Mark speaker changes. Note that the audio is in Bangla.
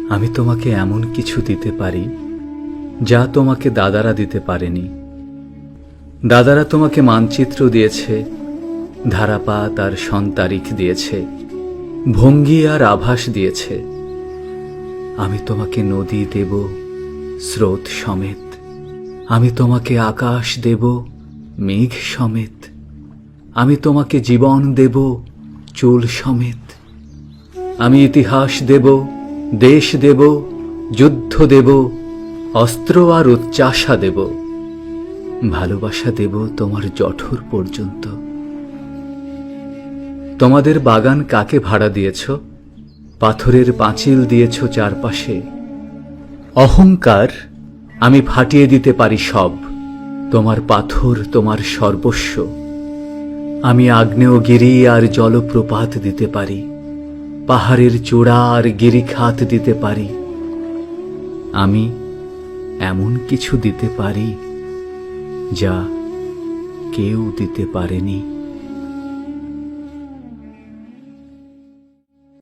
Speaker 1: আমি তোমাকে এমন কিছু দিতে পারি যা তোমাকে দাদারা দিতে পারেনি। দাদারা তোমাকে মানচিত্র দিয়েছে, ধারাপাত আর সন্তারিখ দিয়েছে, ভঙ্গি আর আভাস দিয়েছে। আমি তোমাকে নদী দেব স্রোত সমেত, আমি তোমাকে আকাশ দেব মেঘ সমেত, আমি তোমাকে জীবন দেব চুল সমেত। আমি ইতিহাস দেব, দেশ দেব, যুদ্ধ দেব, অস্ত্র আর উচ্চাশা দেব, ভালোবাসা দেব তোমার জঠর পর্যন্ত। তোমাদের বাগান কাকে ভাড়া দিয়েছ? পাথরের পাঁচিল দিয়েছ চারপাশে। অহংকার আমি ফাটিয়ে দিতে পারি সব, তোমার পাথর তোমার সর্বস্ব। আমি আগ্নেয়গিরি আর জলপ্রপাত দিতে পারি, পাহাড়ের চূড়া আর গিরিখাত দিতে পারি। আমি এমন কিছু দিতে পারি যা কেউ দিতে পারেনি।